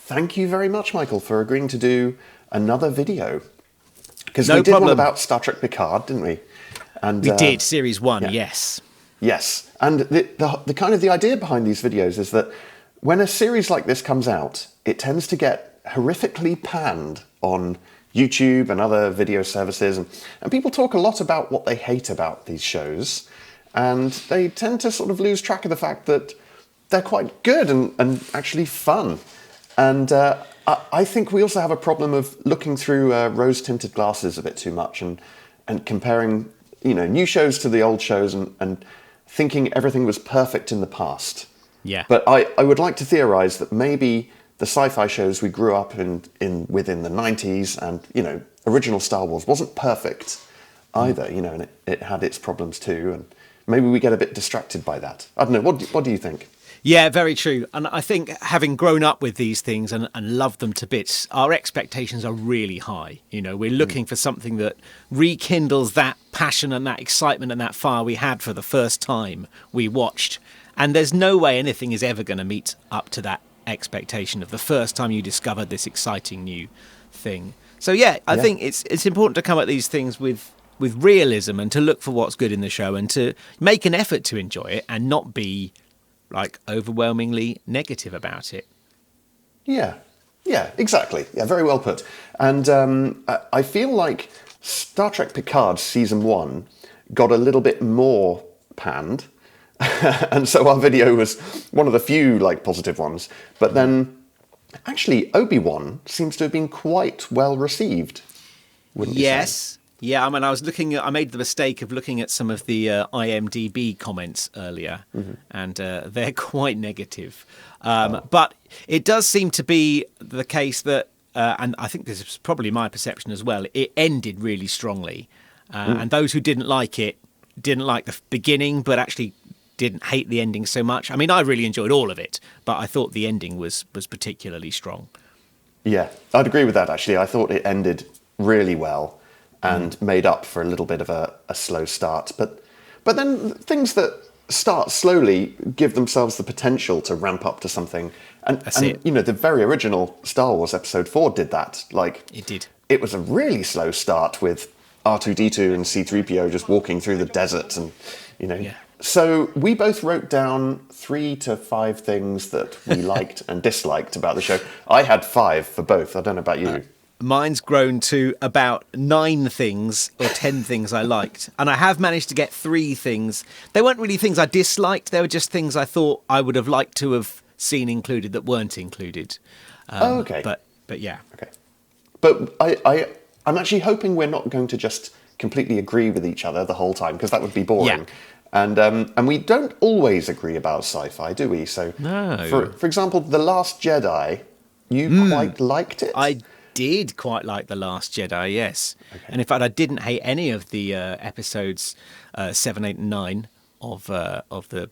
thank you very much, Michael, for agreeing to do another video. Because No we did one problem. about Star Trek Picard, didn't we? And We did, Series 1, yes. Yes, and the kind of the idea behind these videos is that when a series like this comes out, it tends to get horrifically panned on YouTube and other video services, and people talk a lot about what they hate about these shows, and they tend to sort of lose track of the fact that they're quite good and actually fun. And I think we also have a problem of looking through rose-tinted glasses a bit too much and comparing, new shows to the old shows and thinking everything was perfect in the past. Yeah. But I would like to theorize that maybe the sci-fi shows we grew up within the 90s and, original Star Wars wasn't perfect either, and it had its problems too. And maybe we get a bit distracted by that. I don't know. What do you think? Yeah, very true. And I think having grown up with these things and loved them to bits, our expectations are really high. We're looking for something that rekindles that passion and that excitement and that fire we had for the first time we watched. And there's no way anything is ever going to meet up to that expectation of the first time you discovered this exciting new thing. So I think it's important to come at these things with realism and to look for what's good in the show and to make an effort to enjoy it and not be overwhelmingly negative about it. Yeah, exactly. Yeah, very well put. And I feel like Star Trek Picard Season 1 got a little bit more panned. And so our video was one of the few positive ones. But then actually Obi-Wan seems to have been quite well received, wouldn't you say? Yes. Yeah, I made the mistake of looking at some of the IMDb comments earlier, and they're quite negative. But it does seem to be the case that, and I think this is probably my perception as well, it ended really strongly. And those who didn't like it didn't like the beginning, but actually didn't hate the ending so much. I mean, I really enjoyed all of it, but I thought the ending was particularly strong. Yeah, I'd agree with that, actually. I thought it ended really well and made up for a little bit of a slow start. But then things that start slowly give themselves the potential to ramp up to something. And the very original Star Wars Episode 4 did that. It did. It was a really slow start with R2-D2 and C-3PO just walking through the desert and, Yeah. So we both wrote down 3 to 5 things that we liked and disliked about the show. I had 5 for both. I don't know about you. Mine's grown to about 9 things or 10 things I liked. And I have managed to get 3 things. They weren't really things I disliked. They were just things I thought I would have liked to have seen included that weren't included. Okay. But yeah. Okay. But I'm actually hoping we're not going to just completely agree with each other the whole time, because that would be boring. Yeah. And we don't always agree about sci-fi, do we? So, no. For example, The Last Jedi, you quite liked it? I did quite like The Last Jedi, yes. Okay. And in fact, I didn't hate any of the episodes 7, 8, and 9 of the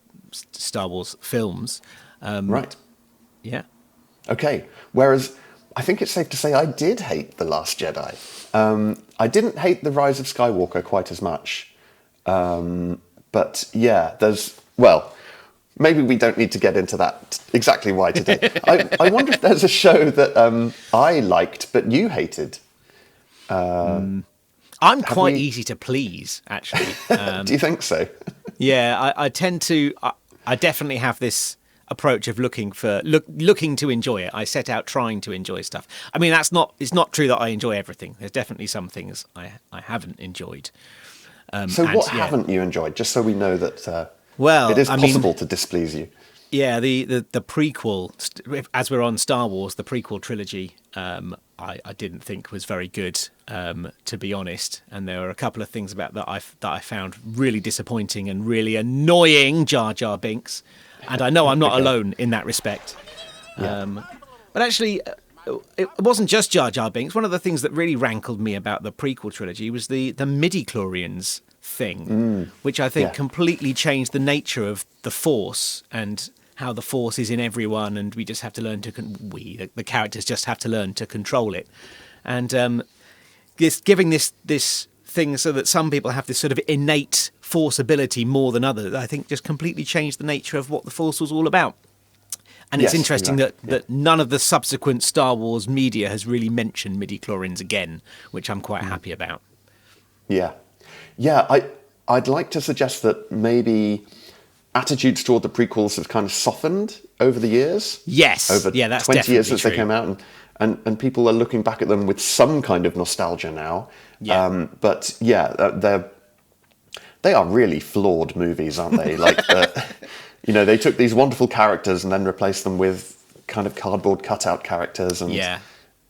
Star Wars films. Right. Yeah. Okay. Whereas I think it's safe to say I did hate The Last Jedi. I didn't hate The Rise of Skywalker quite as much. But yeah, maybe we don't need to get into that exactly why today. I wonder if there's a show that I liked but you hated. I'm quite easy to please, actually. Do you think so? Yeah, I tend to. I definitely have this approach of looking to enjoy it. I set out trying to enjoy stuff. I mean, it's not true that I enjoy everything. There's definitely some things I haven't enjoyed. What haven't you enjoyed? Just so we know that it is possible to displease you. Yeah, the prequel, as we're on Star Wars, the prequel trilogy, I didn't think was very good, to be honest. And there were a couple of things about that I found really disappointing and really annoying. Jar Jar Binks, and I know I'm not alone in that respect. Yeah. But actually, it wasn't just Jar Jar Binks. One of the things that really rankled me about the prequel trilogy was the midi-chlorians thing, which I think completely changed the nature of the Force and how the Force is in everyone, and we just have to learn to the characters just have to learn to control it, and giving this thing so that some people have this sort of innate Force ability more than others, I think just completely changed the nature of what the Force was all about. And Yes, it's interesting exactly. that none of the subsequent Star Wars media has really mentioned midi-chlorians again, which I'm quite happy about. Yeah. Yeah, I'd like to suggest that maybe attitudes toward the prequels have kind of softened over the years. Yes, Over yeah, that's 20 years definitely since they true. came out, and people are looking back at them with some kind of nostalgia now. Yeah. But yeah, they are really flawed movies, aren't they? Like, they took these wonderful characters and then replaced them with kind of cardboard cutout characters, and Yeah.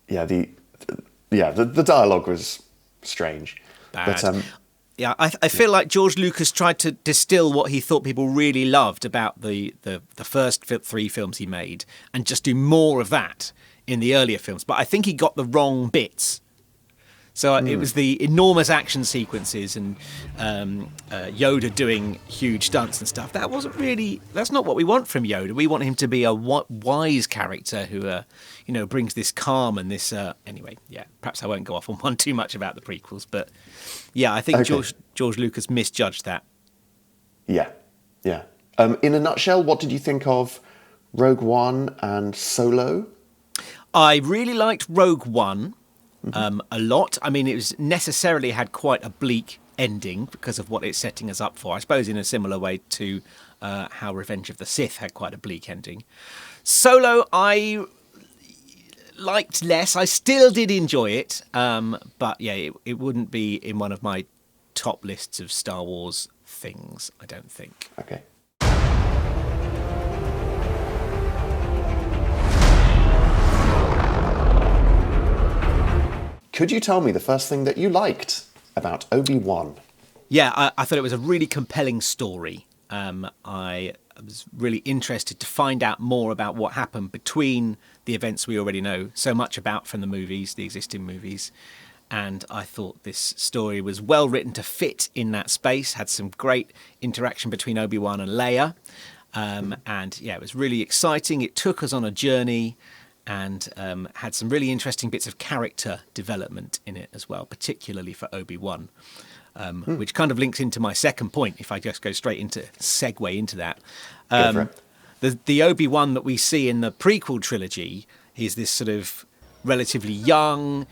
yeah, the dialogue was strange. But Bad. Yeah, I feel like George Lucas tried to distill what he thought people really loved about the first three films he made and just do more of that in the earlier films. But I think he got the wrong bits. So it was the enormous action sequences and Yoda doing huge stunts and stuff. That's not what we want from Yoda. We want him to be a wise character who, brings this calm and this... anyway, yeah, perhaps I won't go off on one too much about the prequels. But yeah, I think Okay. George Lucas misjudged that. yeah, yeah. In a nutshell, what did you think of Rogue One and Solo? I really liked Rogue One a lot. I mean, it was necessarily had quite a bleak ending because of what it's setting us up for. I suppose in a similar way to how Revenge of the Sith had quite a bleak ending. Solo, I liked less. I still did enjoy it, but yeah, it wouldn't be in one of my top lists of Star Wars things, I don't think. Okay. Could you tell me the first thing that you liked about Obi-Wan? Yeah, I thought it was a really compelling story. I was really interested to find out more about what happened between the events we already know so much about from the movies, the existing movies. And I thought this story was well written to fit in that space, had some great interaction between Obi-Wan and Leia. And yeah, it was really exciting. It took us on a journey and had some really interesting bits of character development in it as well, particularly for Obi-Wan. Which kind of links into my second point, if I just go straight into segue into that. Go for it. The Obi-Wan that we see in the prequel trilogy is this sort of relatively young,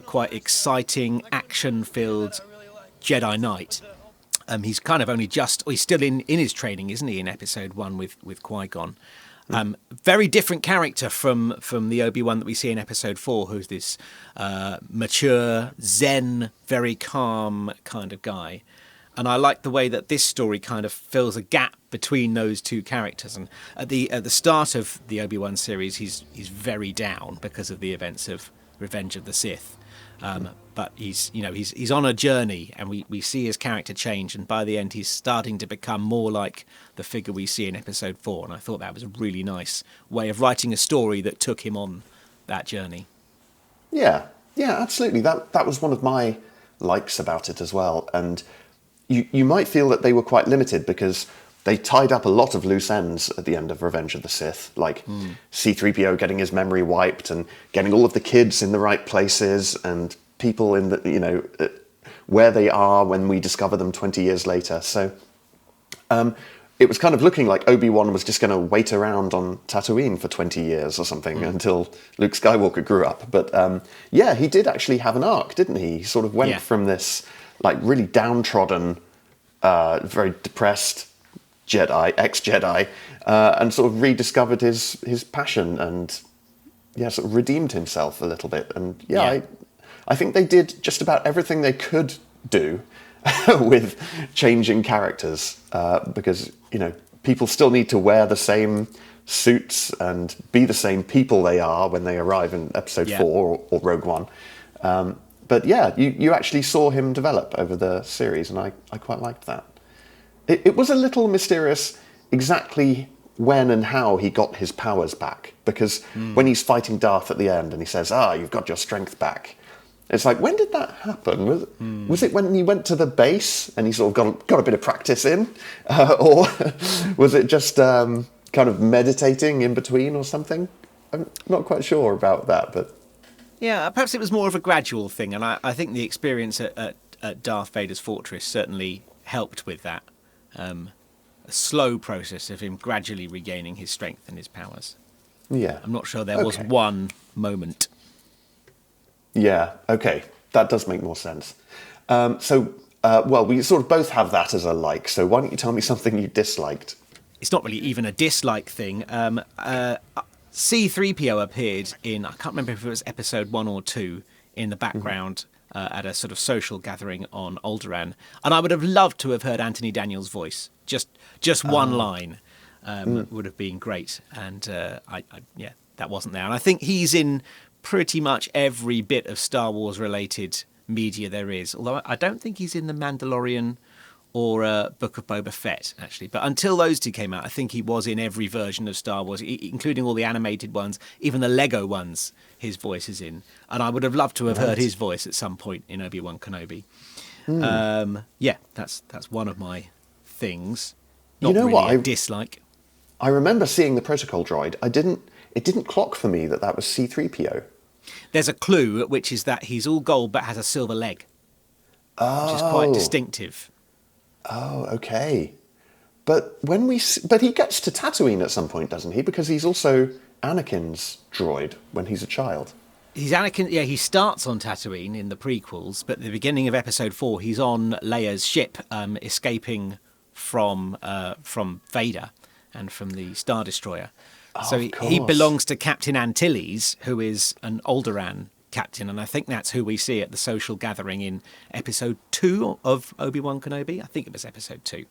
quite exciting, action-filled Jedi Knight. He's kind of he's still in his training, isn't he, in episode 1 with Qui-Gon. Very different character from the Obi-Wan that we see in episode 4, who's this mature, zen, very calm kind of guy. And I like the way that this story kind of fills a gap between those two characters. And at the start of the Obi-Wan series, he's very down because of the events of Revenge of the Sith. But he's on a journey, and we see his character change, and by the end he's starting to become more like the figure we see in episode 4, and I thought that was a really nice way of writing a story that took him on that journey. Yeah, absolutely. That was one of my likes about it as well. And you might feel that they were quite limited because they tied up a lot of loose ends at the end of Revenge of the Sith, like C-3PO getting his memory wiped and getting all of the kids in the right places and people in the, where they are when we discover them 20 years later. So it was kind of looking like Obi-Wan was just going to wait around on Tatooine for 20 years or something until Luke Skywalker grew up. But yeah, he did actually have an arc, didn't he? He sort of went from this like really downtrodden, very depressed Jedi, ex-Jedi, and sort of rediscovered his passion and sort of redeemed himself a little bit. And I think they did just about everything they could do with changing characters, because people still need to wear the same suits and be the same people they are when they arrive in episode 4 or Rogue One. But yeah, you actually saw him develop over the series, and I quite liked that. It was a little mysterious exactly when and how he got his powers back, because when he's fighting Darth at the end and he says, you've got your strength back, it's like, when did that happen? Was it when he went to the base and he sort of got a bit of practice in? Or was it just kind of meditating in between or something? I'm not quite sure about that, but... Yeah, perhaps it was more of a gradual thing, and I think the experience at Darth Vader's fortress certainly helped with that. A slow process of him gradually regaining his strength and his powers. Yeah. I'm not sure there was one moment. Yeah, okay. That does make more sense. Well, we sort of both have that as a like, so why don't you tell me something you disliked? It's not really even a dislike thing. C-3PO appeared in, I can't remember if it was episode 1 or 2, in the background at a sort of social gathering on Alderaan. And I would have loved to have heard Anthony Daniels' voice. Just one line would have been great. And yeah, that wasn't there. And I think he's in pretty much every bit of Star Wars related media there is. Although I don't think he's in The Mandalorian or Book of Boba Fett, actually. But until those two came out, I think he was in every version of Star Wars, including all the animated ones, even the Lego ones, his voice is in. And I would have loved to have heard his voice at some point in Obi-Wan Kenobi. Yeah, that's one of my things. Not really a dislike. I remember seeing the protocol droid. It didn't clock for me that was C-3PO. There's a clue, which is that he's all gold but has a silver leg, which is quite distinctive. Oh, okay. But he gets to Tatooine at some point, doesn't he? Because he's also Anakin's droid when he's a child. He's Anakin. Yeah, he starts on Tatooine in the prequels, but at the beginning of Episode 4, he's on Leia's ship, escaping from Vader and from the Star Destroyer. So he belongs to Captain Antilles, who is an Alderaan captain, and I think that's who we see at the social gathering in episode 2 of Obi-Wan Kenobi. I think it was episode 2.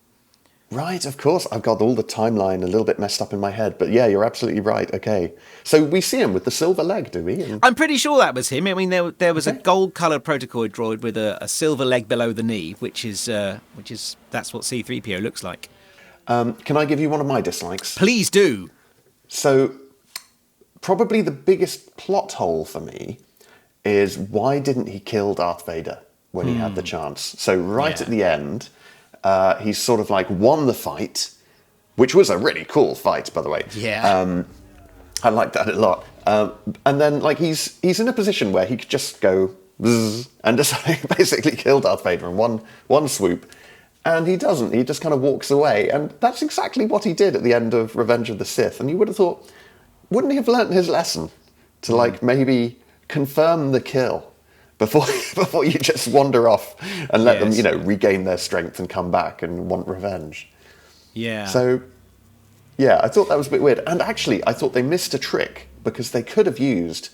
Right, of course. I've got all the timeline a little bit messed up in my head, but yeah, you're absolutely right. Okay, so we see him with the silver leg, do we? I'm pretty sure that was him. I mean, there was a gold-coloured protocoid droid with a silver leg below the knee, which is that's what C-3PO looks like. Can I give you one of my dislikes? Please do. So, probably the biggest plot hole for me is why didn't he kill Darth Vader when he had the chance? So at the end, he's sort of like won the fight, which was a really cool fight, by the way. Yeah. I like that a lot. And then like he's in a position where he could just go and just basically kill Darth Vader in one swoop. And he doesn't. He just kind of walks away. And that's exactly what he did at the end of Revenge of the Sith. And you would have thought, wouldn't he have learnt his lesson to like maybe confirm the kill before you just wander off and let them, regain their strength and come back and want revenge? Yeah. So, yeah, I thought that was a bit weird. And actually, I thought they missed a trick because they could have used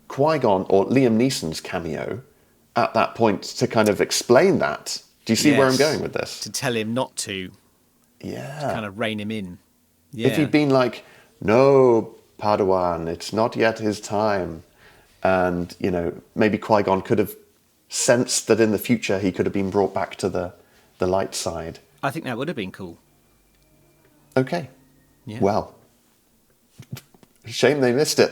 Qui-Gon or Liam Neeson's cameo at that point to kind of explain that. Do you see where I'm going with this? To tell him not to. Yeah. To kind of rein him in. Yeah. If he'd been like, no, Padawan, it's not yet his time. And, maybe Qui-Gon could have sensed that in the future he could have been brought back to the light side. I think that would have been cool. Okay. Yeah. Well, shame they missed it.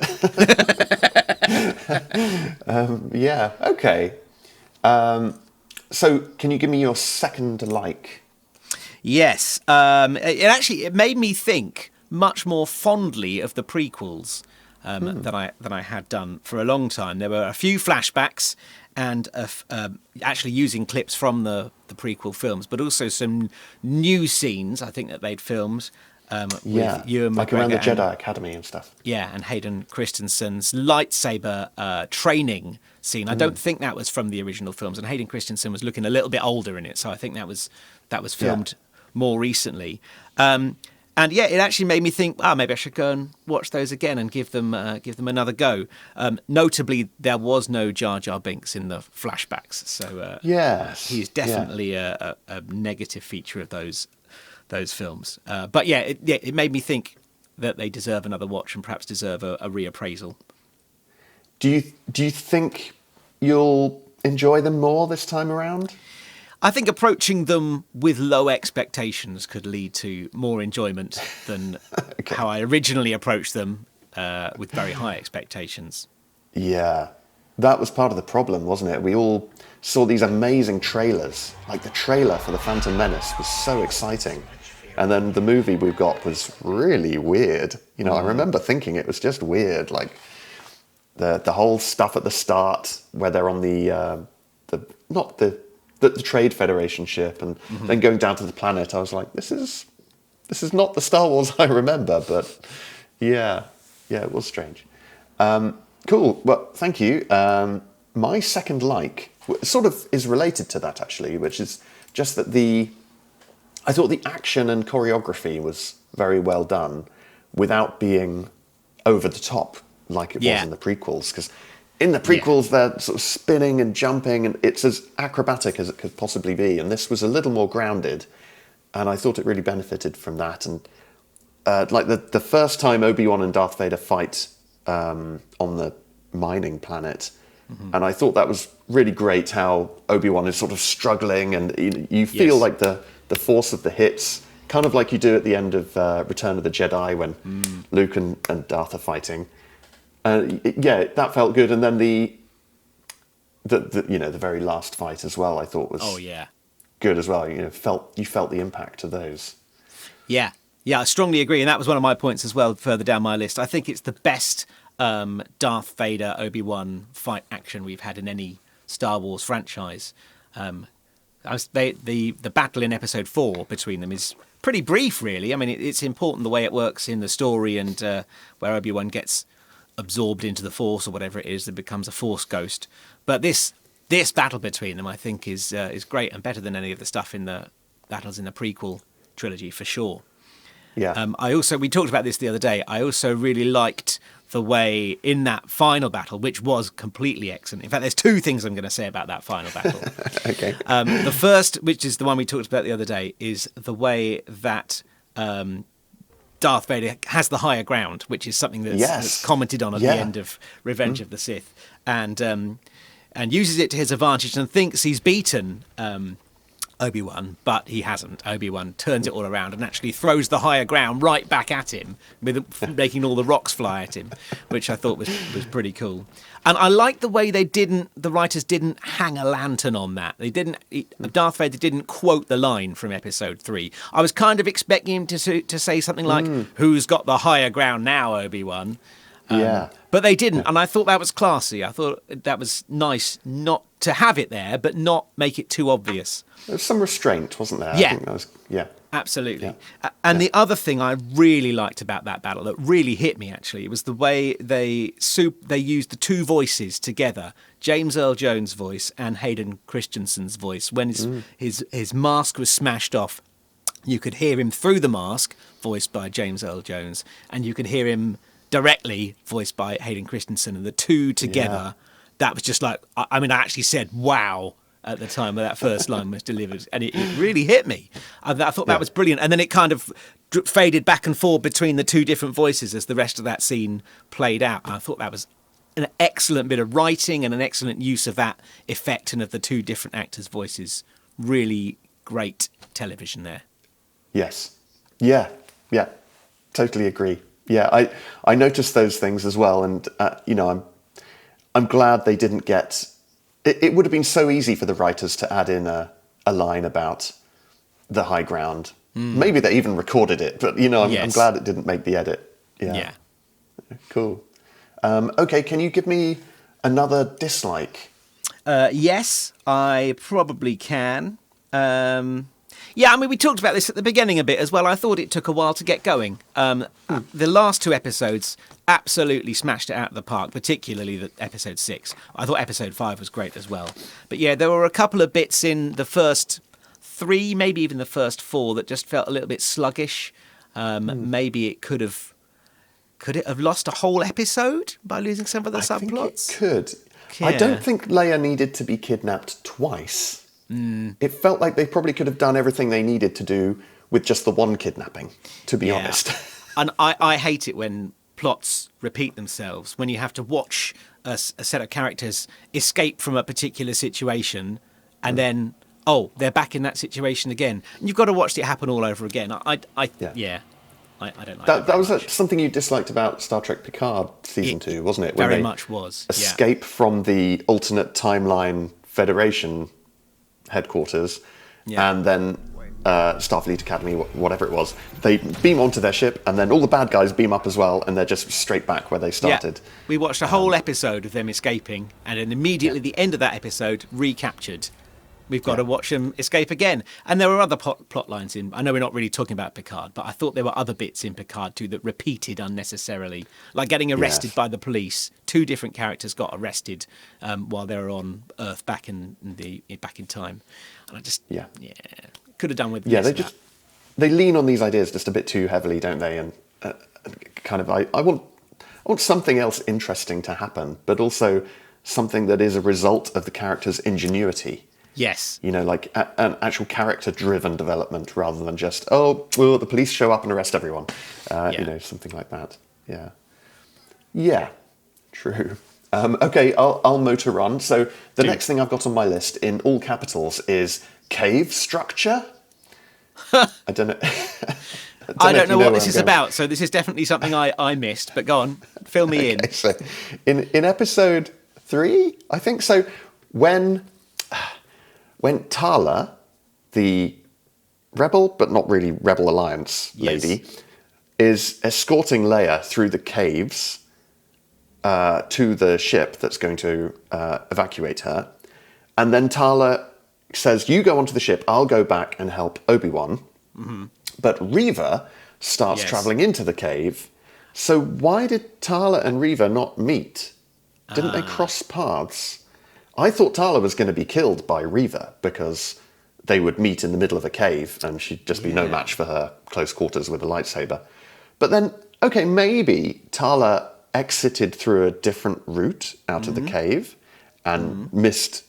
Yeah, okay. So, can you give me your second like? Yes. It made me think much more fondly of the prequels than I had done for a long time. There were a few flashbacks and actually using clips from the prequel films, but also some new scenes I think that they'd filmed with Ewan McGregor, like around the Jedi Academy and stuff. Yeah, and Hayden Christensen's lightsaber training scene. I don't think that was from the original films, and Hayden Christensen was looking a little bit older in it, so I think that was filmed more recently. And yeah, it actually made me think, maybe I should go and watch those again and give them another go. Notably, there was no Jar Jar Binks in the flashbacks, so he's definitely a negative feature of those films. But yeah, it made me think that they deserve another watch and perhaps deserve a reappraisal. Do you think you'll enjoy them more this time around? I think approaching them with low expectations could lead to more enjoyment than how I originally approached them with very high expectations. Yeah, that was part of the problem, wasn't it? We all saw these amazing trailers. Like the trailer for The Phantom Menace was so exciting. And then the movie we've got was really weird. I remember thinking it was just weird. Like the whole stuff at the start where they're on the Trade Federation ship and then going down to the planet. I was like, this is not the Star Wars I remember, but yeah. Yeah, it was strange. Cool. Well, thank you. My second sort of is related to that, actually, which is just that I thought the action and choreography was very well done without being over the top like it was in the prequels. Because in the prequels, they're sort of spinning and jumping, and it's as acrobatic as it could possibly be. And this was a little more grounded, and I thought it really benefited from that. And like the first time Obi-Wan and Darth Vader fight on the mining planet, and I thought that was really great how Obi-Wan is sort of struggling, and you feel like the force of the hits, kind of like you do at the end of Return of the Jedi when Luke and Darth are fighting. That felt good. And then the very last fight as well, I thought was good as well. You felt the impact of those. Yeah, I strongly agree, and that was one of my points as well. Further down my list, I think it's the best Darth Vader Obi-Wan fight action we've had in any Star Wars franchise. The battle in Episode 4 between them is pretty brief, really. I mean, it's important the way it works in the story, and where Obi-Wan gets absorbed into the Force or whatever it is, that becomes a Force ghost. But this battle between them, I think, is great and better than any of the stuff in the battles in the prequel trilogy, for sure. Yeah. We talked about this the other day. I also really liked the way in that final battle, which was completely excellent. In fact, there's two things I'm going to say about that final battle. Okay. The first, which is the one we talked about the other day, is the way that Darth Vader has the higher ground, which is something that's commented on at the end of Revenge of the Sith, and uses it to his advantage and thinks he's beaten Obi-Wan, but he hasn't. Obi-Wan turns it all around and actually throws the higher ground right back at him, making all the rocks fly at him, which I thought was pretty cool. And I like the way the writers didn't hang a lantern on that. Darth Vader didn't quote the line from Episode 3. I was kind of expecting him to say something like, "Who's got the higher ground now, Obi-Wan?" But they didn't, and I thought that was classy. I thought that was nice not to have it there, but not make it too obvious. There was some restraint, wasn't there? Yeah. I think that was, Absolutely. Yeah. And the other thing I really liked about that battle, that really hit me actually, was the way they used the two voices together, James Earl Jones' voice and Hayden Christensen's voice. When his mask was smashed off, you could hear him through the mask, voiced by James Earl Jones, and you could hear him directly, voiced by Hayden Christensen, and the two together, that was just like, I mean, I actually said, wow, at the time when that first line was delivered, and it really hit me. I thought that was brilliant, and then it kind of faded back and forth between the two different voices as the rest of that scene played out. And I thought that was an excellent bit of writing and an excellent use of that effect and of the two different actors' voices. Really great television there. Yes. Yeah. Totally agree. Yeah, I noticed those things as well, and I'm glad they didn't get. It would have been so easy for the writers to add in a line about the high ground. Maybe they even recorded it, but I'm glad it didn't make the edit. Yeah. Cool. Okay, can you give me another dislike? Yes, I probably can. Yeah, I mean, we talked about this at the beginning a bit as well. I thought it took a while to get going. The last two episodes absolutely smashed it out of the park, particularly episode 6. I thought episode 5 was great as well. But yeah, there were a couple of bits in the first 3, maybe even the first 4, that just felt a little bit sluggish. Maybe it could it have lost a whole episode by losing some of the subplots? I think it could. Yeah. I don't think Leia needed to be kidnapped twice. It felt like they probably could have done everything they needed to do with just the one kidnapping, to be honest. And I hate it when plots repeat themselves, when you have to watch a set of characters escape from a particular situation and then, they're back in that situation again. And you've got to watch it happen all over again. I don't like that. That was something you disliked about Star Trek Picard Season 2, wasn't it? Very much was. Escape from the alternate timeline Federation headquarters, and then Starfleet Academy, whatever it was, they beam onto their ship, and then all the bad guys beam up as well, and they're just straight back where they started. Yeah. We watched a whole episode of them escaping, and then immediately at the end of that episode, recaptured. We've got to watch him escape again. And there were other plot lines in. I know we're not really talking about Picard, but I thought there were other bits in Picard too that repeated unnecessarily, like getting arrested by the police. 2 different characters got arrested while they were on Earth back in time, and I just could have done with they lean on these ideas just a bit too heavily, don't they? And kind of I want something else interesting to happen, but also something that is a result of the character's ingenuity. Yes. You know, like an actual character-driven development rather than just, the police show up and arrest everyone. You know, something like that. Yeah. Yeah, true. Okay, I'll motor on. So the next thing I've got on my list in all capitals is cave structure. I don't know. I don't know what this is about, so this is definitely something I missed, but go on, fill me in. So in episode 3, I think so, when Tala, the rebel, but not really Rebel Alliance lady, is escorting Leia through the caves to the ship that's going to evacuate her. And then Tala says, you go onto the ship, I'll go back and help Obi-Wan. Mm-hmm. But Reva starts traveling into the cave. So why did Tala and Reva not meet? Didn't they cross paths? I thought Tala was going to be killed by Reva because they would meet in the middle of a cave and she'd just be no match for her close quarters with a lightsaber. But then, okay, maybe Tala exited through a different route out of the cave and missed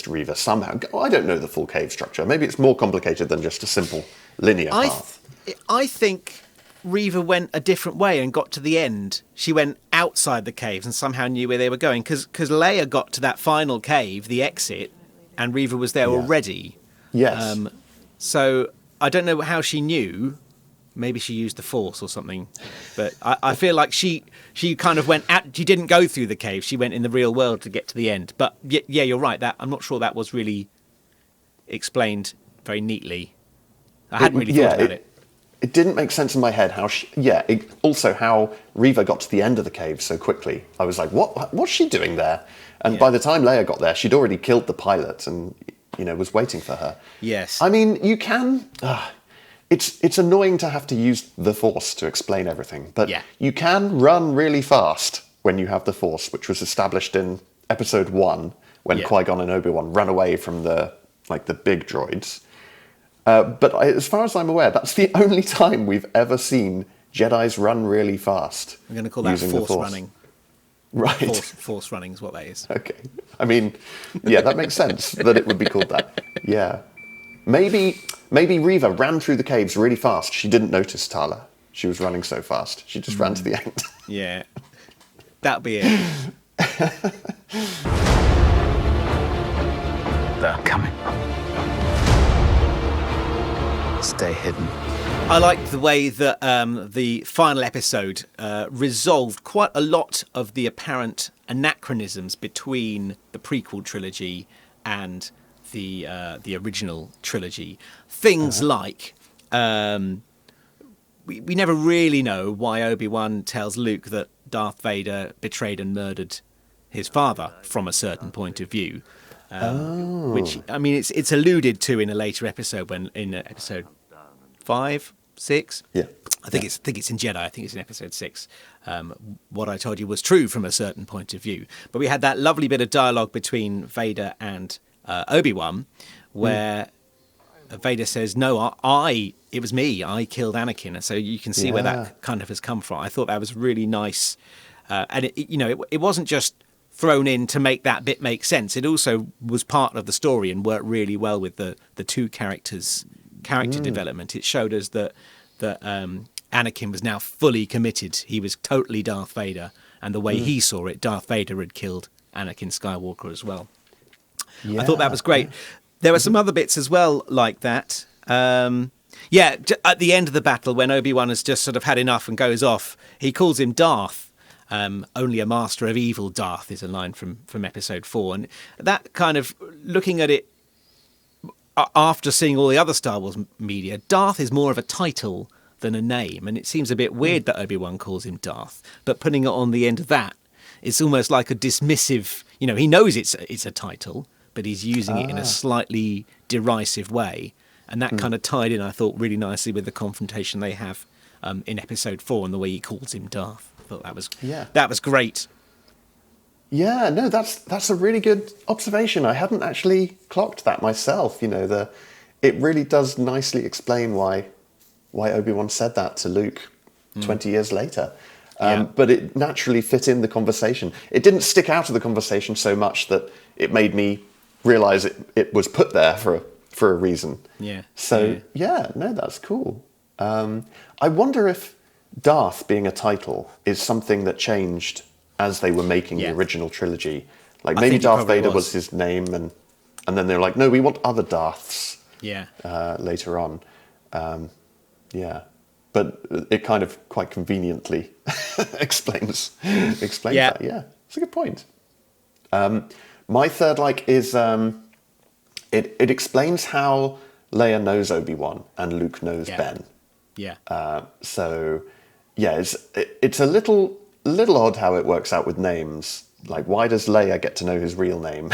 Reva somehow. I don't know the full cave structure. Maybe it's more complicated than just a simple linear path. I think Reva went a different way and got to the end. She went outside the caves and somehow knew where they were going because Leia got to that final cave, the exit, and Reva was there already. Yes. So I don't know how she knew. Maybe she used the Force or something. But I feel like she kind of went out. She didn't go through the cave. She went in the real world to get to the end. But yeah, you're right. I'm not sure that was really explained very neatly. I hadn't really thought about it. It didn't make sense in my head how also how Reva got to the end of the cave so quickly. I was like, what's she doing there? And by the time Leia got there, she'd already killed the pilot and, was waiting for her. Yes. I mean, you can... It's annoying to have to use the Force to explain everything, but you can run really fast when you have the Force, which was established in episode 1 when Qui-Gon and Obi-Wan run away from the big droids. But as far as I'm aware, that's the only time we've ever seen Jedis run really fast. I'm going to call that Force running. Right. Force running is what that is. Okay. I mean, that makes sense that it would be called that. Yeah. Maybe Reva ran through the caves really fast. She didn't notice Tala. She was running so fast. She just ran to the end. Yeah. That'll be it. They're coming. Stay hidden. I liked the way that the final episode resolved quite a lot of the apparent anachronisms between the prequel trilogy and the original trilogy. Things like we never really know why Obi-Wan tells Luke that Darth Vader betrayed and murdered his father from a certain point of view. Which, I mean, it's alluded to in a later episode when in episode 5, 6. Yeah. I think it's in Jedi. I think it's in episode 6. What I told you was true from a certain point of view. But we had that lovely bit of dialogue between Vader and Obi-Wan, where Vader says, "No, it was me. I killed Anakin." And so you can see where that kind of has come from. I thought that was really nice, and it wasn't just thrown in to make that bit make sense. It also was part of the story and worked really well with the two characters' character development. It showed us that Anakin was now fully committed. He was totally Darth Vader, and the way he saw it, Darth Vader had killed Anakin Skywalker as well. Yeah. I thought that was great. There were some other bits as well like that. At the end of the battle, when Obi-Wan has just sort of had enough and goes off, he calls him Darth. Only a master of evil, Darth, is a line from episode 4. And that kind of, looking at it after seeing all the other Star Wars media, Darth is more of a title than a name. And it seems a bit weird that Obi-Wan calls him Darth. But putting it on the end of that, it's almost like a dismissive, he knows it's a title, but he's using it in a slightly derisive way. And that kind of tied in, I thought, really nicely with the confrontation they have in episode 4 and the way he calls him Darth. I thought that was great. Yeah, no, that's a really good observation. I hadn't actually clocked that myself. It really does nicely explain why Obi-Wan said that to Luke 20 years later. But it naturally fit in the conversation. It didn't stick out of the conversation so much that it made me realise it was put there for a reason. Yeah. So, no, that's cool. I wonder if Darth being a title is something that changed as they were making the original trilogy. Like, maybe Darth Vader was his name, and then they're like, no, we want other Darths later on. But it kind of quite conveniently explains that. Yeah, it's a good point. My third like is it explains how Leia knows Obi-Wan and Luke knows Ben. Yeah. It's a little odd how it works out with names. Like, why does Leia get to know his real name?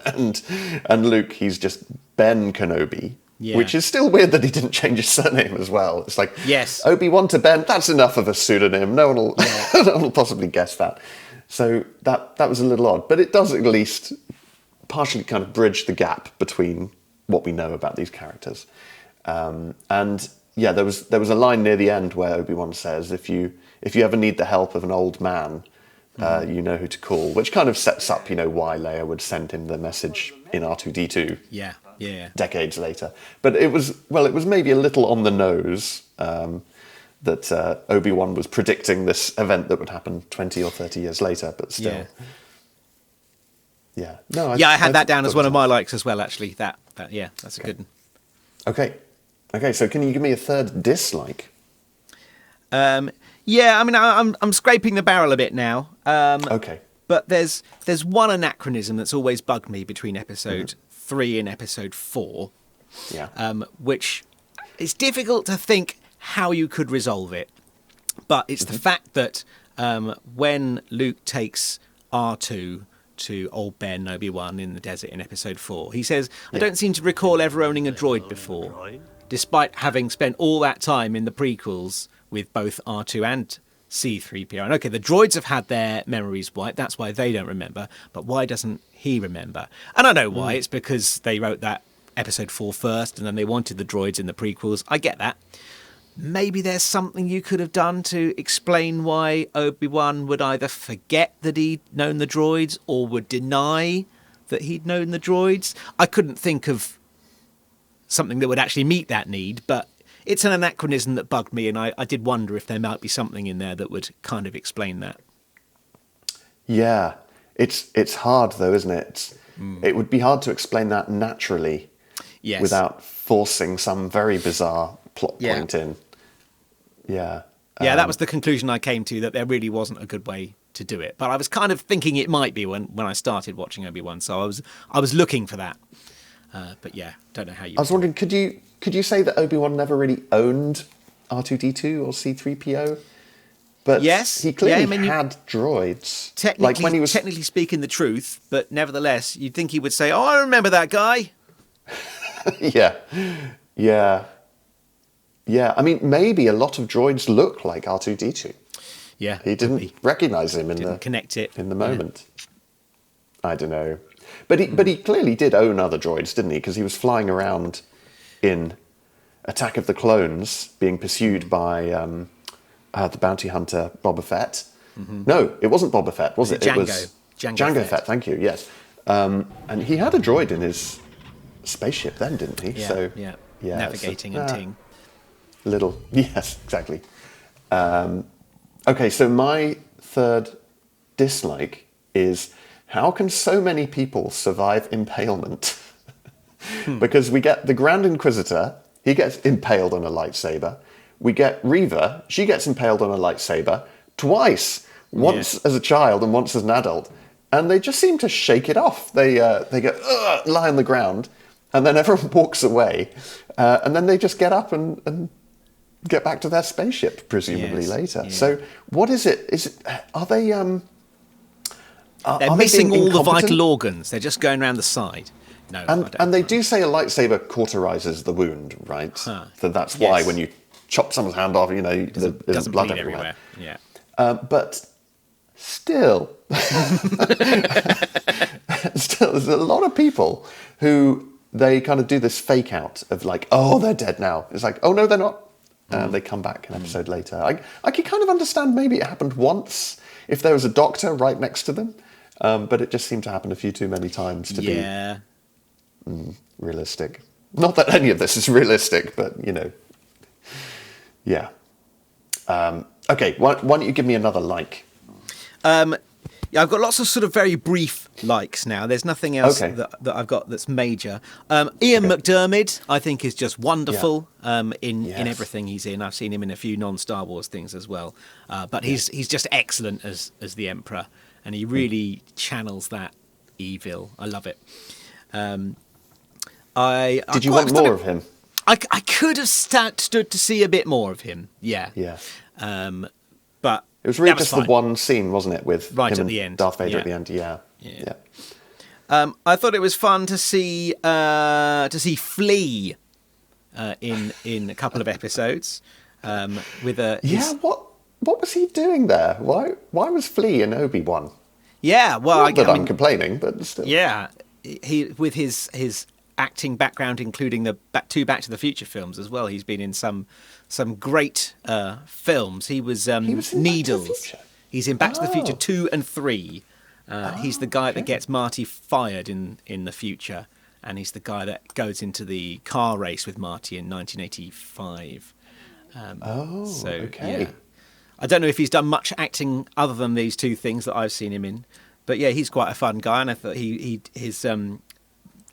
and Luke, he's just Ben Kenobi. Yeah. Which is still weird that he didn't change his surname as well. It's like, Obi-Wan to Ben, that's enough of a pseudonym. No one will possibly guess that. So that was a little odd. But it does at least partially kind of bridge the gap between what we know about these characters. There was a line near the end where Obi-Wan says, if you ever need the help of an old man, you know who to call, which kind of sets up, why Leia would send him the message in R2-D2. Yeah. Decades later. But it was maybe a little on the nose that Obi-Wan was predicting this event that would happen 20 or 30 years later, but still. Yeah. No, I had that down as one of my likes as well, actually. That's a good one. Okay, so can you give me a third dislike? I'm scraping the barrel a bit now. Okay. But there's one anachronism that's always bugged me between episode 3 and episode 4, which it's difficult to think how you could resolve it. But it's the fact that when Luke takes R2 to old Ben Obi-Wan in the desert in episode 4, he says, I don't seem to recall ever owning a droid before, despite having spent all that time in the prequels with both R2 and C-3PO. And okay, the droids have had their memories wiped, that's why they don't remember, but why doesn't he remember? And I know why. It's because they wrote that episode 4 first and then they wanted the droids in the prequels. I get that. Maybe there's something you could have done to explain why Obi-Wan would either forget that he'd known the droids or would deny that he'd known the droids. I couldn't think of something that would actually meet that need, but it's an anachronism that bugged me, and I did wonder if there might be something in there that would kind of explain that. Yeah. It's hard, though, isn't it? It would be hard to explain that naturally without forcing some very bizarre plot point in. Yeah. That was the conclusion I came to, that there really wasn't a good way to do it. But I was kind of thinking it might be when I started watching Obi-Wan, so I was looking for that. But don't know how you... I was wondering, could you say that Obi-Wan never really owned R2-D2 or C-3PO? But he clearly had droids. Technically speaking the truth, but nevertheless, you'd think he would say, oh, I remember that guy. Yeah. I mean, maybe a lot of droids look like R2-D2. Yeah. He didn't recognise him connect it in the moment. Yeah. I don't know. But he clearly did own other droids, didn't he? Because he was flying around in Attack of the Clones, being pursued by the bounty hunter Boba Fett. No, it wasn't Boba Fett, was it? It was Jango Fett. Thank you. Yes, and he had a droid in his spaceship then, didn't he? Navigating and ting. Yes, exactly. Okay, so my third dislike is, how can so many people survive impalement? Because we get the Grand Inquisitor, he gets impaled on a lightsaber. We get Reva, she gets impaled on a lightsaber twice, once as a child and once as an adult. And they just seem to shake it off. They go, lie on the ground, and then everyone walks away. And then they just get up and get back to their spaceship, presumably later. Yeah. So what is it? Are they They're are they missing being all the incompetent? vital organs. They're just going around the side. No, I don't. And they do say a lightsaber cauterizes the wound, right? Huh. So that's why Yes. when you chop someone's hand off, there's doesn't blood bleed everywhere. Yeah. But still, there's a lot of people who they kind of do this fake out of like, oh, they're dead now. It's like, oh no, they're not. And they come back an episode later. I could kind of understand maybe it happened once if there was a doctor right next to them, but it just seemed to happen a few too many times to be realistic. Not that any of this is realistic, but yeah. Okay, why don't you give me another like? Yeah, I've got lots of sort of very brief likes now. There's nothing else Okay. that I've got that's major. Ian McDiarmid, I think, is just wonderful in everything he's in. I've seen him in a few non-Star Wars things as well. But he's just excellent as the Emperor, and he really channels that evil. I love it. Did you want more of him? I could have stood to see a bit more of him. Yeah. Yeah. But It was really that just fine. the one scene, wasn't it, with Right him at and the end. Darth Vader Yeah. at the end? Yeah. I thought it was fun to see Flea in a couple of episodes with a What was he doing there? Why was Flea in Obi-Wan? yeah. Well, Not that I'm complaining, but still. yeah, he with his acting background, including the two Back to the Future films as well. He's been in some great films. He was was in Back to the Needles. Future? He's in Back to the Future Oh. 2 and 3. He's the guy that gets Marty fired in the future, and he's the guy that goes into the car race with Marty in 1985. Okay. Yeah. I don't know if he's done much acting other than these two things that I've seen him in, but yeah, he's quite a fun guy, and I thought his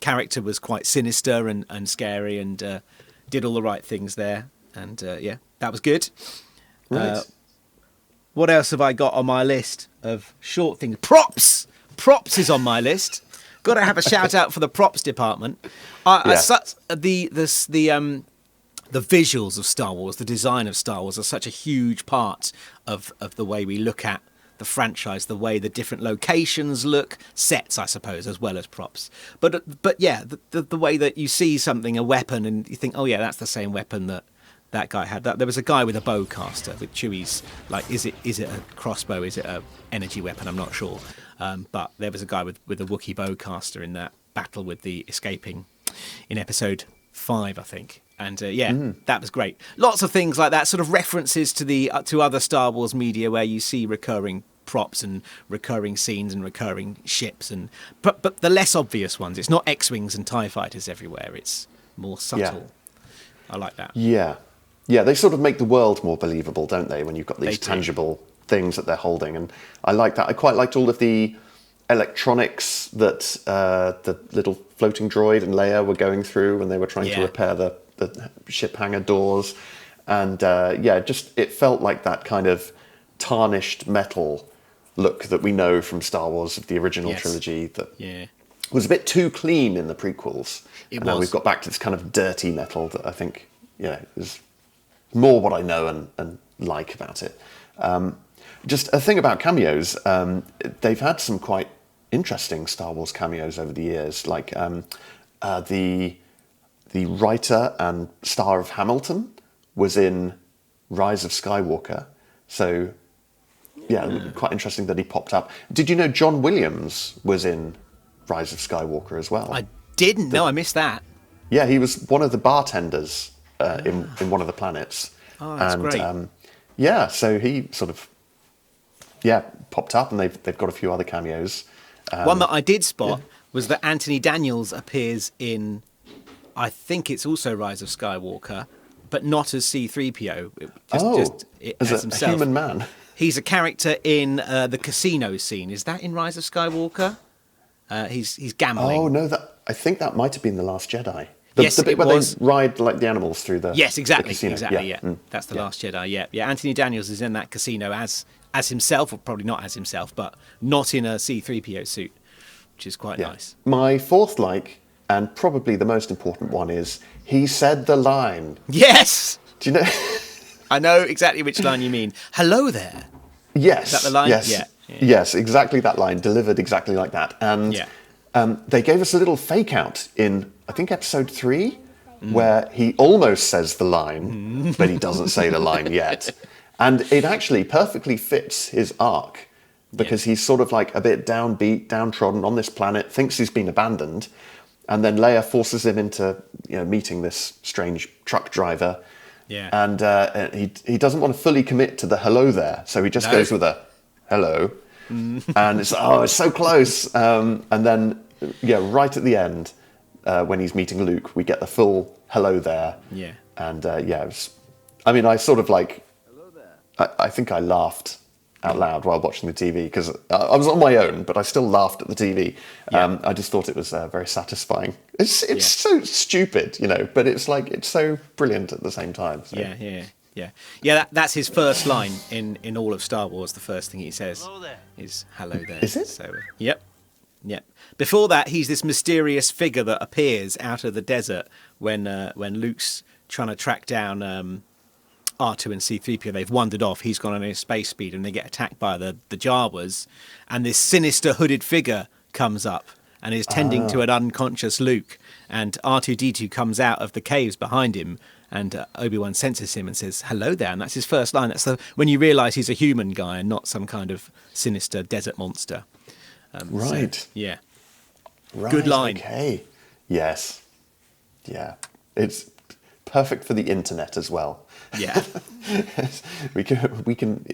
character was quite sinister and scary, and did all the right things there, and yeah, that was good. Right. What else have I got on my list of short things? Props is on my list. Got to have a shout out for the props department. The visuals of Star Wars, the design of Star Wars, are such a huge part of the way we look at the franchise, the way the different locations look, sets, I suppose, as well as props. But yeah, the way that you see something, a weapon, and you think, oh yeah, that's the same weapon that guy had. There was a guy with a bowcaster with Chewie's, like, is it a crossbow? Is it a energy weapon? I'm not sure. But there was a guy with a Wookiee bowcaster in that battle with the escaping in episode 5, I think. And that was great. Lots of things like that, sort of references to other Star Wars media where you see recurring props and recurring scenes and recurring ships, but the less obvious ones. It's not X-wings and TIE fighters everywhere. It's more subtle. I like that. Yeah. Yeah, they sort of make the world more believable, don't they, when you've got these They do. tangible things that they're holding. And I like that. I quite liked all of the electronics that the little floating droid and Leia were going through when they were trying to repair the ship hangar doors. And just it felt like that kind of tarnished metal look that we know from Star Wars of the original trilogy that was a bit too clean in the prequels. And now we've got back to this kind of dirty metal that I think is more what I know and like about it. Just a thing about cameos, they've had some quite interesting Star Wars cameos over the years, like the writer and star of Hamilton was in Rise of Skywalker. So, quite interesting that he popped up. Did you know John Williams was in Rise of Skywalker as well? I didn't know. I missed that. Yeah, he was one of the bartenders in one of the planets. Oh, that's great. So he sort of popped up, and they've got a few other cameos. One that I did spot was that Anthony Daniels appears in, I think it's also Rise of Skywalker, but not as C-3PO. As a human man. He's a character in the casino scene. Is that in Rise of Skywalker? He's gambling. Oh no, I think that might have been The Last Jedi. The bit it where was. they ride like the animals through the Exactly. the casino. Exactly. Yeah, that's the Last Jedi. Yeah. Anthony Daniels is in that casino as himself, or probably not as himself, but not in a C-3PO suit, which is quite nice. My fourth like, and probably the most important one, is he said the line. Yes. Do you know? I know exactly which line you mean. Hello there. Yes. Is that the line? Yes. Yeah. Yes, exactly that line, delivered exactly like that. And they gave us a little fake out in, I think, episode 3, where he almost says the line, but he doesn't say the line yet. And it actually perfectly fits his arc, because he's sort of like a bit downbeat, downtrodden on this planet, thinks he's been abandoned, and then Leia forces him into meeting this strange truck driver. Yeah. And he doesn't want to fully commit to the hello there, so he just goes with a hello. And it's so close. And then, right at the end, when he's meeting Luke, we get the full hello there. Yeah. And I sort of like, I think I laughed out loud while watching the TV, because I was on my own, but I still laughed at the TV. I just thought it was very satisfying. It's so stupid, but it's like, it's so brilliant at the same time. So. Yeah. That's his first line in all of Star Wars. The first thing he says is "Hello there." Is it? So, yep. Before that, he's this mysterious figure that appears out of the desert when Luke's trying to track down R2 and C-3PO. They've wandered off. He's gone on his space speed, and they get attacked by the Jawas. And this sinister hooded figure comes up and is tending to an unconscious Luke. And R2-D2 comes out of the caves behind him, and Obi-Wan senses him and says, "Hello there." And that's his first line. That's when you realise he's a human guy and not some kind of sinister desert monster. Right. So, yeah. Right. Good line. Okay. Yes. Yeah. It's perfect for the internet as well. Yeah. we can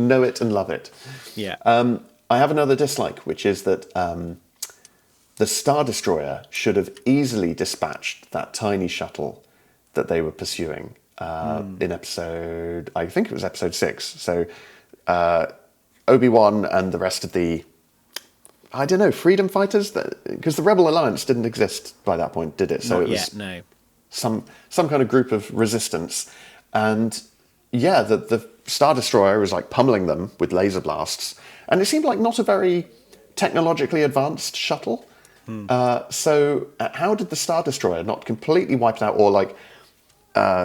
know it and love it. Yeah. I have another dislike, which is that the Star Destroyer should have easily dispatched that tiny shuttle that they were pursuing in episode, I think it was episode 6. So Obi-Wan and the rest of the, I don't know, freedom fighters, because the Rebel Alliance didn't exist by that point, did it? So Not it was yet, no. some kind of group of resistance, and the Star Destroyer was like pummeling them with laser blasts, and it seemed like not a very technologically advanced shuttle. So how did the Star Destroyer not completely wipe it out, or like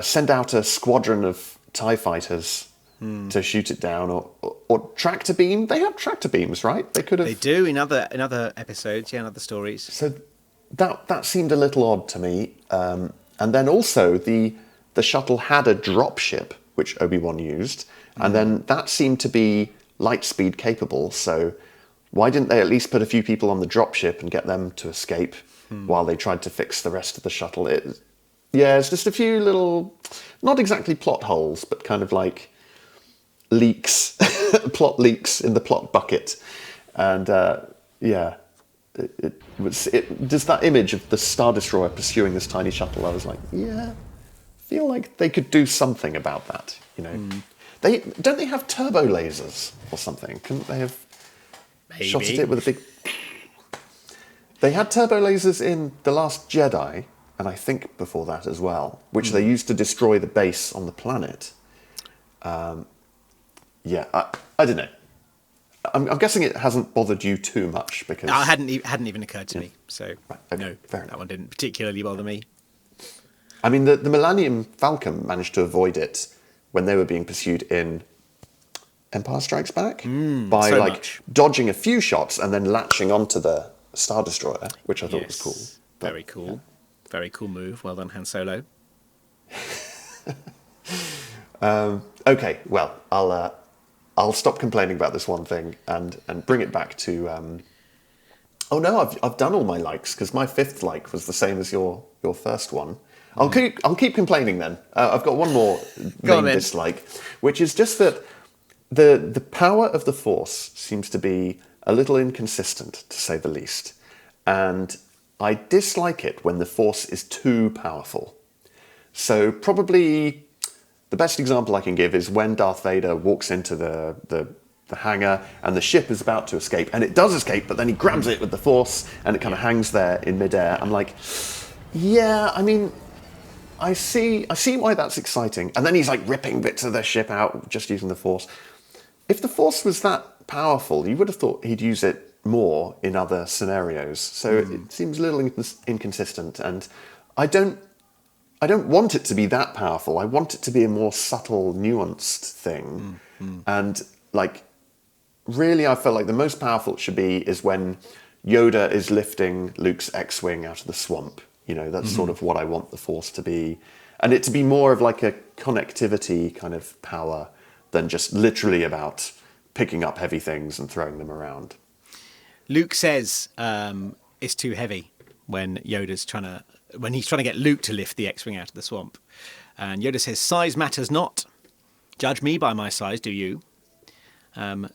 send out a squadron of TIE fighters to shoot it down, or tractor beam? They have tractor beams, right? They could have. They do in other episodes, in other stories. So that seemed a little odd to me. And then also the shuttle had a drop ship, which Obi-Wan used, and then that seemed to be light speed capable. So why didn't they at least put a few people on the drop ship and get them to escape while they tried to fix the rest of the shuttle? It's just a few little, not exactly plot holes, but kind of like leaks, plot leaks in the plot bucket. And just that image of the Star Destroyer pursuing this tiny shuttle, I was like, feel like they could do something about that, They have turbo lasers or something? Couldn't they have shot at it with a big... They had turbo lasers in The Last Jedi, and I think before that as well, which they used to destroy the base on the planet. I don't know. I'm guessing it hasn't bothered you too much, because... It hadn't even occurred to me, so right, okay, no, fair that enough. one didn't particularly bother me. I mean, the Millennium Falcon managed to avoid it when they were being pursued in Empire Strikes Back by so much. dodging a few shots and then latching onto the Star Destroyer, which I thought was cool. But, Very cool. Very cool move. Well done, Han Solo. Okay, well, I'll stop complaining about this one thing and bring it back to... Oh no, I've done all my likes, because my 5th like was the same as your first one. I'll keep complaining then. I've got one more main dislike, which is just that the power of the Force seems to be a little inconsistent, to say the least. And I dislike it when the Force is too powerful. So probably the best example I can give is when Darth Vader walks into the hangar and the ship is about to escape, and it does escape, but then he grabs it with the Force and it kind of hangs there in midair. I'm like, I mean, I see why that's exciting. And then he's like ripping bits of the ship out just using the Force. If the Force was that powerful, you would have thought he'd use it more in other scenarios. So it seems a little inconsistent, and I don't want it to be that powerful. I want it to be a more subtle, nuanced thing. And like really, I felt like the most powerful it should be is when Yoda is lifting Luke's X-Wing out of the swamp. You know, that's sort of what I want the Force to be. And it to be more of like a connectivity kind of power than just literally about picking up heavy things and throwing them around. Luke says it's too heavy when he's trying to get Luke to lift the X-Wing out of the swamp. And Yoda says, size matters not. Judge me by my size, do you?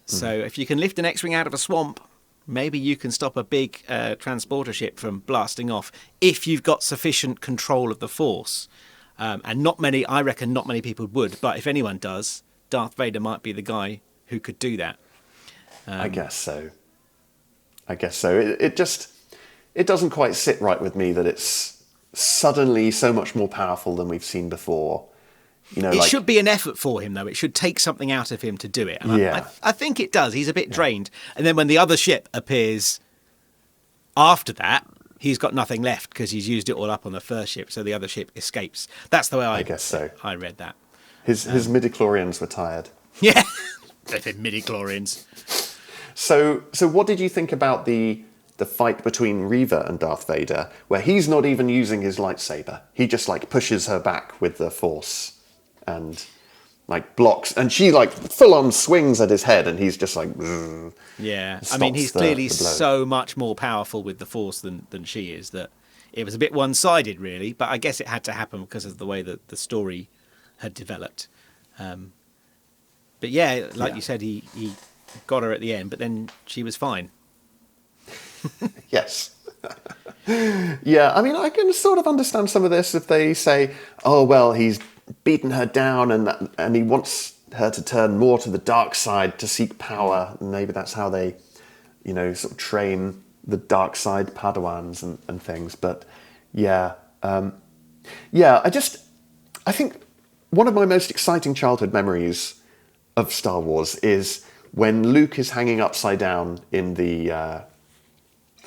So if you can lift an X-Wing out of a swamp, maybe you can stop a big transporter ship from blasting off if you've got sufficient control of the Force. And I reckon not many people would, but if anyone does, Darth Vader might be the guy who could do that. I guess so. It doesn't quite sit right with me that it's suddenly so much more powerful than we've seen before. You know, it should be an effort for him, though. It should take something out of him to do it. And I think it does. He's a bit drained. And then when the other ship appears after that, he's got nothing left because he's used it all up on the first ship. So the other ship escapes. That's the way I guess so. I read that. His midichlorians were tired. Yeah, they're midichlorians. So what did you think about the fight between Reva and Darth Vader, where he's not even using his lightsaber? He just like pushes her back with the Force and like blocks, and she like full on swings at his head, and he's just like, yeah. I mean, he's clearly so much more powerful with the Force than she is, that it was a bit one-sided, really. But I guess it had to happen because of the way that the story had developed. But yeah, like you said, he got her at the end, but then she was fine. Yes. Yeah, I mean, I can sort of understand some of this if they say, oh, well, he's beaten her down and he wants her to turn more to the dark side to seek power. And maybe that's how they, you know, sort of train the dark side Padawans and things. But yeah, I think one of my most exciting childhood memories of Star Wars is when Luke is hanging upside down in the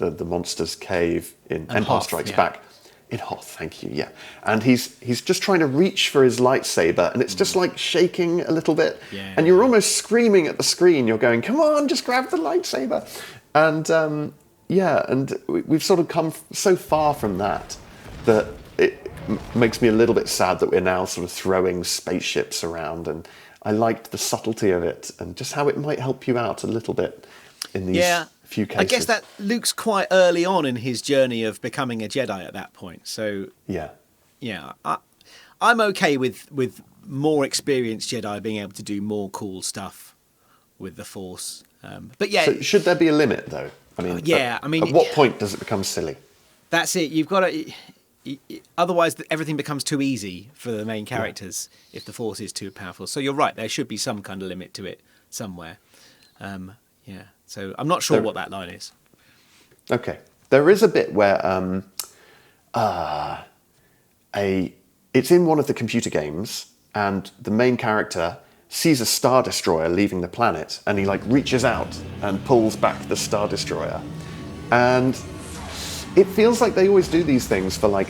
monster's cave in Empire Strikes Back. In Hoth, thank you, yeah. And he's just trying to reach for his lightsaber, and it's just like shaking a little bit. Yeah. And you're almost screaming at the screen. You're going, come on, just grab the lightsaber. And and we've sort of come so far from that it makes me a little bit sad that we're now sort of throwing spaceships around. And I liked the subtlety of it and just how it might help you out a little bit in these few cases. I guess that Luke's quite early on in his journey of becoming a Jedi at that point. So yeah, I'm okay with more experienced Jedi being able to do more cool stuff with the Force. But yeah, so should there be a limit though? I mean, at what point does it become silly? That's it. You've got to. Otherwise, everything becomes too easy for the main characters if the Force is too powerful. So you're right. There should be some kind of limit to it somewhere. So I'm not sure what that line is. Okay. There is a bit where it's in one of the computer games, and the main character sees a Star Destroyer leaving the planet, and he like reaches out and pulls back the Star Destroyer. And it feels like they always do these things for like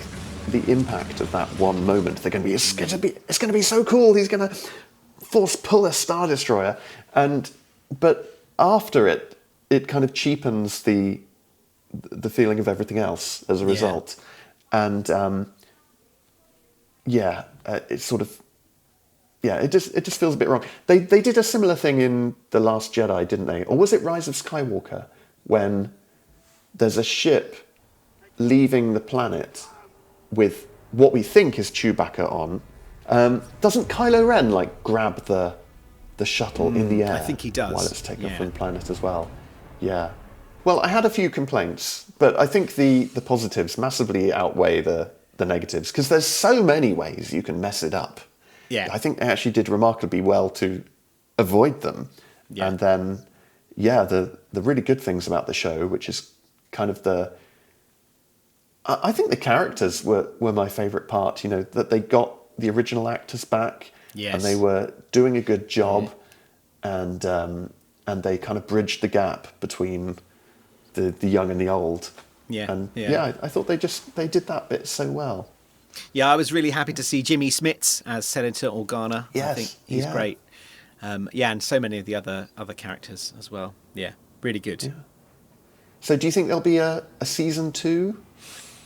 the impact of that one moment. They're going to be, it's going to be so cool. He's going to force pull a Star Destroyer, but after it kind of cheapens the feeling of everything else as a result. And it's sort of it just feels a bit wrong. They did a similar thing in The Last Jedi, didn't they? Or was it Rise of Skywalker, when there's a ship leaving the planet with what we think is Chewbacca on? Doesn't Kylo Ren like grab the shuttle in the air? I think he does. While it's taken off from the planet as well. Yeah. Well, I had a few complaints, but I think the positives massively outweigh the negatives, because there's so many ways you can mess it up. Yeah. I think they actually did remarkably well to avoid them. Yeah. And then, the really good things about the show, which is kind of I think the characters were my favourite part, you know, that they got the original actors back. Yes. And they were doing a good job, and they kind of bridged the gap between the young and the old. Yeah. And I thought they did that bit so well. Yeah, I was really happy to see Jimmy Smits as Senator Organa. Yes. I think he's great. And so many of the other characters as well. Yeah, really good. Yeah. So do you think there'll be a season 2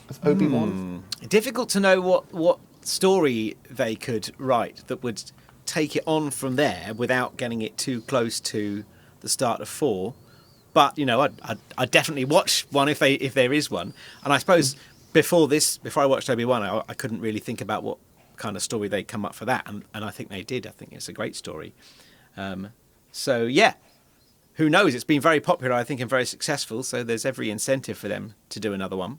of Obi-Wan? Difficult to know what story they could write that would take it on from there without getting it too close to the start of 4. But I'd definitely watch one if there is one. And I suppose before I watched Obi-Wan, I couldn't really think about what kind of story they'd come up for that, and I think they did. I think it's a great story. So yeah, who knows? It's been very popular, I think, and very successful. So there's every incentive for them to do another one.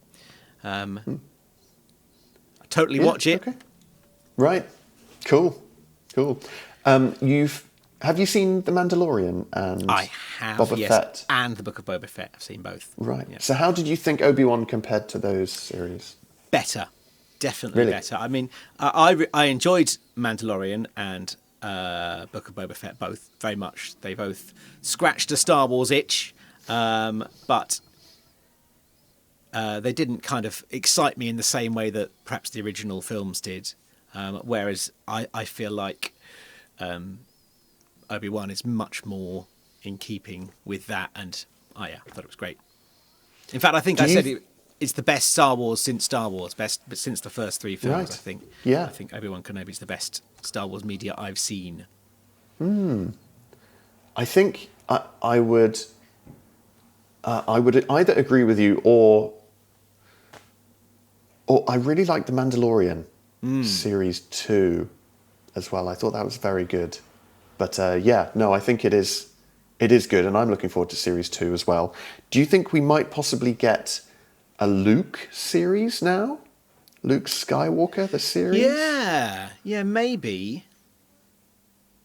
Totally watch it. Okay. Right. Cool. Have you seen The Mandalorian and I have, Boba yes, Fett? and the Book of Boba Fett. I've seen both. Right. Yeah. So how did you think Obi-Wan compared to those series? Better, definitely Really? better. I mean, I enjoyed Mandalorian and Book of Boba Fett both very much. They both scratched a Star Wars itch, but they didn't kind of excite me in the same way that perhaps the original films did. Whereas I feel like Obi-Wan is much more in keeping with that, and I thought it was great. In fact, I think it's the best Star Wars since Star Wars, best but since the first 3 films. Right. I think. Yeah. I think Obi-Wan Kenobi is the best Star Wars media I've seen. I think I would either agree with you or I really like The Mandalorian series 2 as well. I thought that was very good. But I think it is good, and I'm looking forward to series 2 as well. Do you think we might possibly get a Luke series now? Luke Skywalker, the series? Yeah, maybe.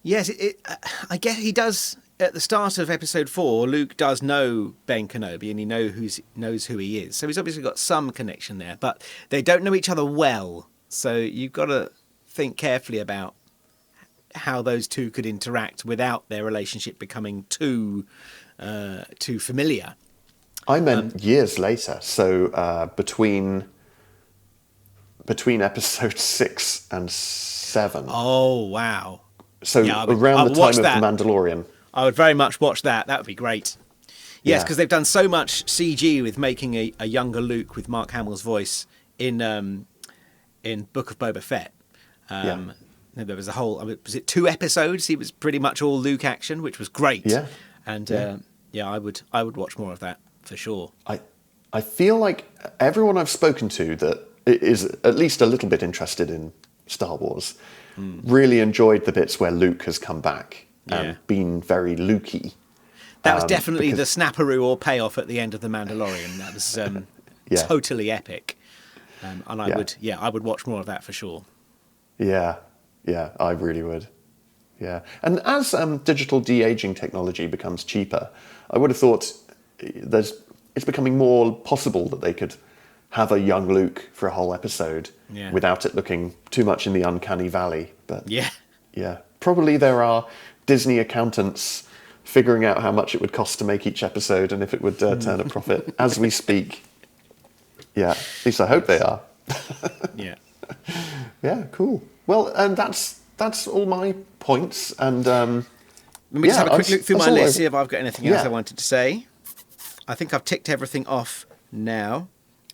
Yes, I guess he does. At the start of episode 4, Luke does know Ben Kenobi, and he knows who he is. So he's obviously got some connection there, but they don't know each other well. So you've got to think carefully about how those two could interact without their relationship becoming too familiar. I meant years later. So between episode 6 and 7. Oh, wow. So Yeah, around the time of The Mandalorian. I would very much watch that. That would be great. Yes, Yeah. because they've done so much CG with making a younger Luke with Mark Hamill's voice in Book of Boba Fett. There was was it 2 episodes? He was pretty much all Luke action, which was great. Yeah. And I would watch more of that for sure. I feel like everyone I've spoken to that is at least a little bit interested in Star Wars really enjoyed the bits where Luke has come back and been very Lukey. That was definitely the snapperoo or payoff at the end of The Mandalorian. That was totally epic. And I would watch more of that for sure. Yeah, I really would. Yeah, and as digital de-aging technology becomes cheaper, I would have thought it's becoming more possible that they could have a young Luke for a whole episode without it looking too much in the uncanny valley. But probably there are Disney accountants figuring out how much it would cost to make each episode and if it would turn a profit as we speak. Yeah, at least I hope they are. Yeah, cool. Well, and that's all my points. And let me just have a quick look through my list, see if I've got anything else I wanted to say. I think I've ticked everything off now.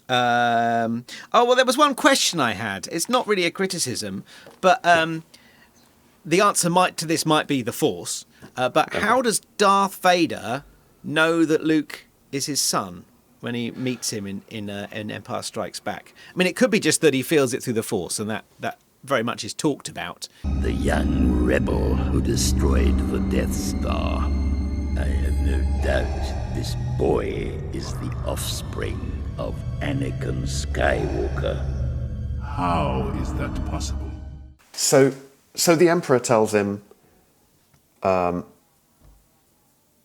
There was one question I had. It's not really a criticism, but the answer to this might be the Force. But how does Darth Vader know that Luke is his son when he meets him in Empire Strikes Back? I mean, it could be just that he feels it through the Force, and that very much is talked about. The young rebel who destroyed the Death Star. I have no doubt this boy is the offspring of Anakin Skywalker. How is that possible? So the Emperor tells him about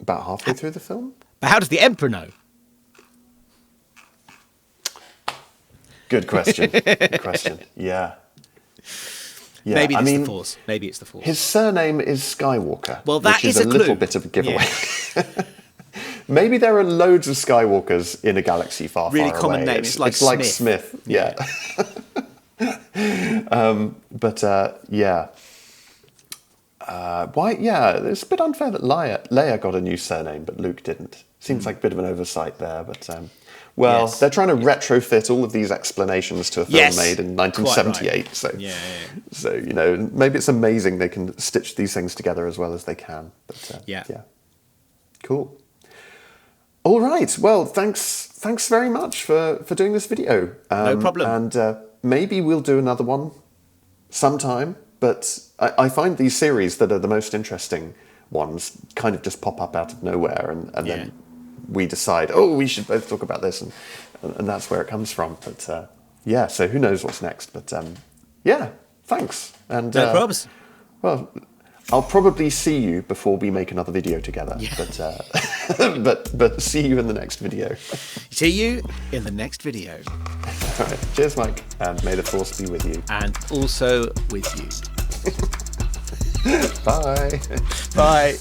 halfway through the film? But how does the Emperor know? Good question. Yeah. Maybe it's the Force. Maybe it's the Force. His surname is Skywalker. Well, that which is is a clue. little bit of a giveaway. Yeah. Maybe there are loads of Skywalkers in a galaxy far, really far common away. name. It's like Smith. Yeah. Why? Yeah, it's a bit unfair that Leia got a new surname, but Luke didn't. Seems like a bit of an oversight there, but Yes. they're trying to retrofit all of these explanations to a film Yes, made in quite 1978. right. So, Yeah. so maybe it's amazing they can stitch these things together as well as they can. But Yeah. Cool. All right. Well, thanks very much for doing this video. No problem. And maybe we'll do another one sometime. But I find these series that are the most interesting ones kind of just pop up out of nowhere, and then we decide, we should both talk about this, and that's where it comes from. But so who knows what's next? But thanks. And No problems. Well, I'll probably see you before we make another video together. Yeah. But see you in the next video. See you in the next video. All right. Cheers, Mike, and may the force be with you. And also with you. Bye. Bye.